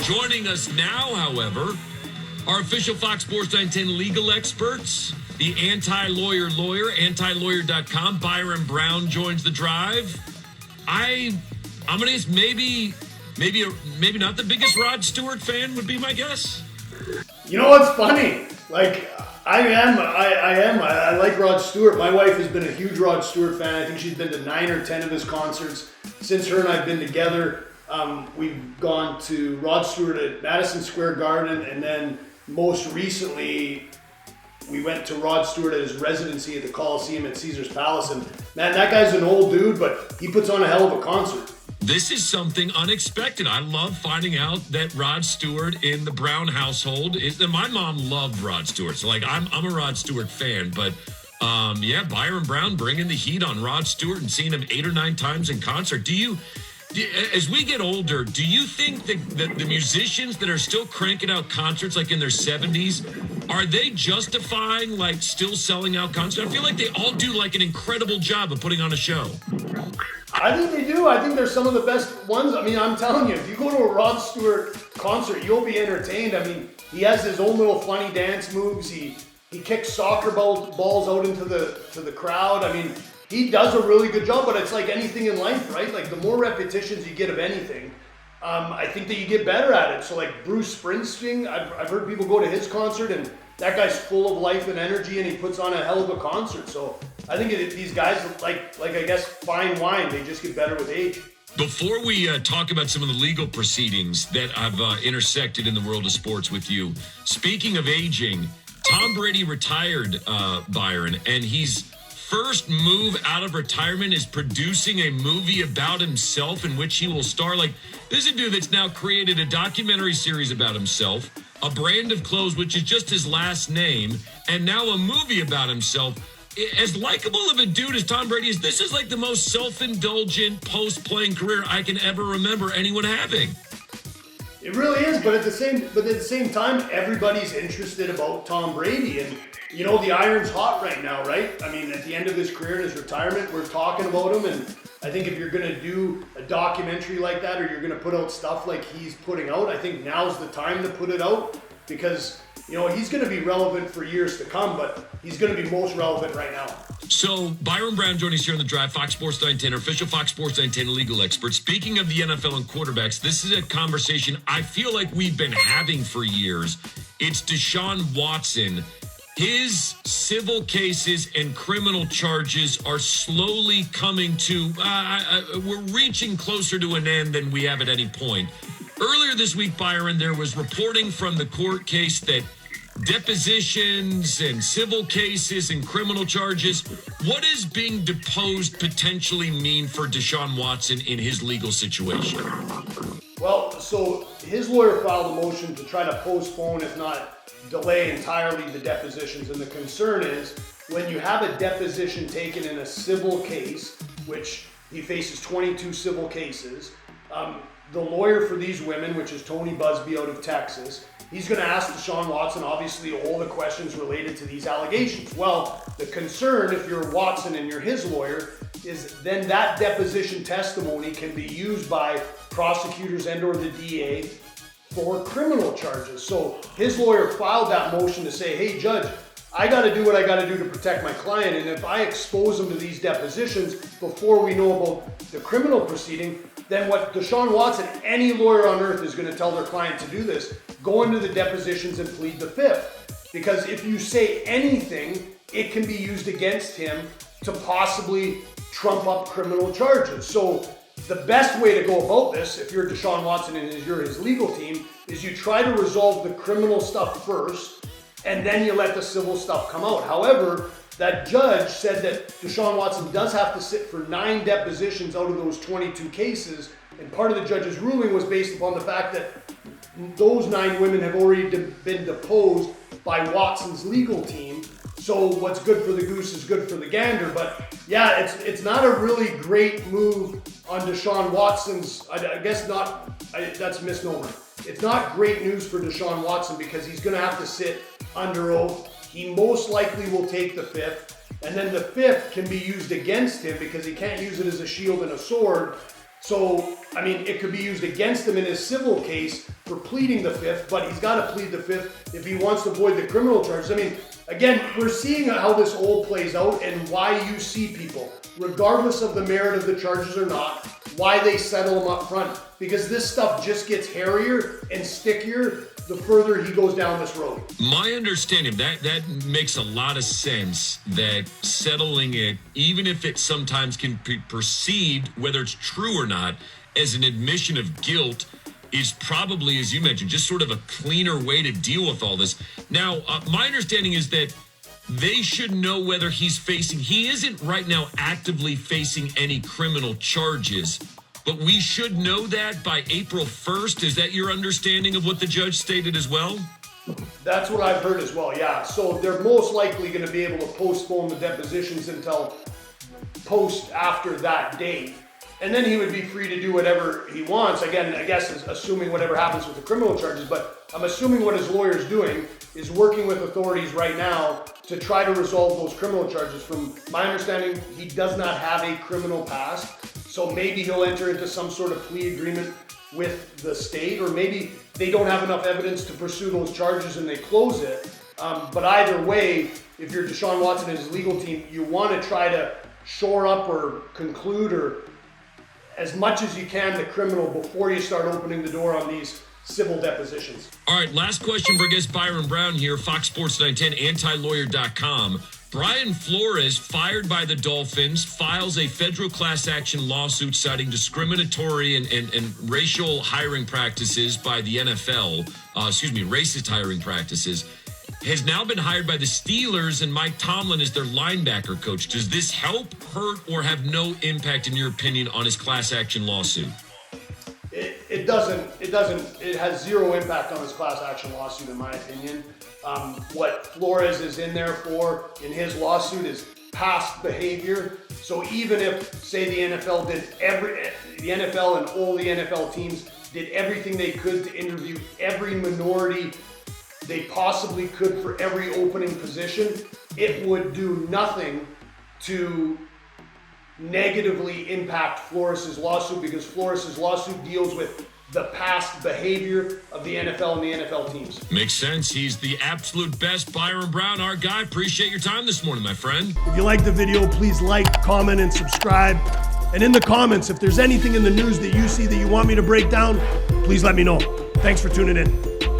Joining us now, however, our official Fox Sports 910 legal experts, the anti-lawyer, antilawyer.com. Byron Brown joins the drive. I'm going to guess maybe not the biggest Rod Stewart fan would be my guess. You know what's funny? Like, I am. I like Rod Stewart. My wife has been a huge Rod Stewart fan. I think she's been to 9 or 10 of his concerts since her and I've been together. We've gone to Rod Stewart at Madison Square Garden, and then most recently we went to Rod Stewart at his residency at the Coliseum at Caesar's Palace. And man, that guy's an old dude, but he puts on a hell of a concert. This is something unexpected. I love finding out that Rod Stewart in the Brown household is that my mom loved Rod Stewart. So like I'm a Rod Stewart fan, but Byron Brown bringing the heat on Rod Stewart and seeing him 8 or 9 times in concert. As we get older, do you think that the musicians that are still cranking out concerts like in their 70s, are they justifying like still selling out concerts? I feel like they all do like an incredible job of putting on a show. I think they do. I think they're some of the best ones. I mean, I'm telling you, if you go to a Rod Stewart concert, you'll be entertained. I mean, he has his own little funny dance moves. He kicks soccer balls out into the crowd. I mean, he does a really good job, but it's like anything in life, right? Like the more repetitions you get of anything, I think that you get better at it. So like Bruce Springsteen, I've heard people go to his concert and that guy's full of life and energy and he puts on a hell of a concert. So I think these guys, like I guess fine wine, they just get better with age. Before we talk about some of the legal proceedings that I've intersected in the world of sports with you, speaking of aging, Tom Brady retired, Byron, and he's first move out of retirement is producing a movie about himself in which he will star. Like, this is a dude that's now created a documentary series about himself, a brand of clothes, which is just his last name, and now a movie about himself. As likable of a dude as Tom Brady is, this is like the most self-indulgent post-playing career I can ever remember anyone having. It really is, but at the same time, everybody's interested about Tom Brady, and you know the iron's hot right now, right? I mean, at the end of his career in his retirement, we're talking about him, and I think if you're going to do a documentary like that, or you're going to put out stuff like he's putting out, I think now's the time to put it out because you know he's going to be relevant for years to come, but he's going to be most relevant right now. So, Byron Brown joining us here on the drive, Fox Sports 910, official Fox Sports 910 legal expert. Speaking of the NFL and quarterbacks, this is a conversation I feel like we've been having for years. It's Deshaun Watson. His civil cases and criminal charges are slowly coming to, we're reaching closer to an end than we have at any point. Earlier this week, Byron, there was reporting from the court case that depositions and civil cases and criminal charges. What does being deposed potentially mean for Deshaun Watson in his legal situation? Well, so his lawyer filed a motion to try to postpone, if not delay entirely, the depositions. And the concern is when you have a deposition taken in a civil case, which he faces 22 civil cases, the lawyer for these women, which is Tony Busby out of Texas, he's going to ask Deshaun Watson, obviously, all the questions related to these allegations. Well, the concern, if you're Watson and you're his lawyer, is then that deposition testimony can be used by prosecutors and or the DA for criminal charges. So his lawyer filed that motion to say, hey, judge, I got to do what I got to do to protect my client. And if I expose him to these depositions before we know about the criminal proceeding, then what Deshaun Watson, any lawyer on earth, is going to tell their client to do this, go into the depositions and plead the fifth. Because if you say anything, it can be used against him to possibly trump up criminal charges. So the best way to go about this, if you're Deshaun Watson and you're his legal team, is you try to resolve the criminal stuff first, and then you let the civil stuff come out. However, that judge said that Deshaun Watson does have to sit for 9 depositions out of those 22 cases, and part of the judge's ruling was based upon the fact that those 9 women have already been deposed by Watson's legal team. So what's good for the goose is good for the gander. But yeah, it's not a really great move on Deshaun Watson's, I guess not, that's a misnomer. It's not great news for Deshaun Watson because he's going to have to sit under oath. He most likely will take the fifth, and then the fifth can be used against him because he can't use it as a shield and a sword. So, I mean, it could be used against him in his civil case for pleading the fifth, but he's got to plead the fifth if he wants to avoid the criminal charges. I mean, again, we're seeing how this all plays out and why you see people, regardless of the merit of the charges or not, why they settle them up front. Because this stuff just gets hairier and stickier the further he goes down this road. My understanding, that makes a lot of sense, that settling it, even if it sometimes can be perceived, whether it's true or not, as an admission of guilt, is probably, as you mentioned, just sort of a cleaner way to deal with all this. Now, my understanding is that they should know whether he isn't right now actively facing any criminal charges, but we should know that by April 1st. Is that your understanding of what the judge stated as well? That's what I've heard as well, yeah. So they're most likely going to be able to postpone the depositions until post after that date. And then he would be free to do whatever he wants. Again, I guess assuming whatever happens with the criminal charges, but I'm assuming what his lawyer's doing is working with authorities right now to try to resolve those criminal charges. From my understanding, he does not have a criminal past, so maybe he'll enter into some sort of plea agreement with the state, or maybe they don't have enough evidence to pursue those charges and they close it. But either way, if you're Deshaun Watson and his legal team, you want to try to shore up or conclude or as much as you can the criminal before you start opening the door on these civil depositions. All right, last question for guest Byron Brown here, Fox Sports 910, antilawyer.com. Brian Flores, fired by the Dolphins, files a federal class action lawsuit citing discriminatory and racial hiring practices by the NFL, racist hiring practices, has now been hired by the Steelers and Mike Tomlin as their linebacker coach. Does this help, hurt, or have no impact, in your opinion, on his class action lawsuit? It doesn't. It has zero impact on his class action lawsuit, in my opinion. What Flores is in there for in his lawsuit is past behavior. So even if, say, the NFL and all the NFL teams did everything they could to interview every minority they possibly could for every opening position, it would do nothing to negatively impact Flores' lawsuit, because Flores' lawsuit deals with the past behavior of the NFL and the NFL teams. Makes sense. He's the absolute best. Byron Brown, our guy. Appreciate your time this morning, my friend. If you like the video, please like, comment, and subscribe. And in the comments, if there's anything in the news that you see that you want me to break down, please let me know. Thanks for tuning in.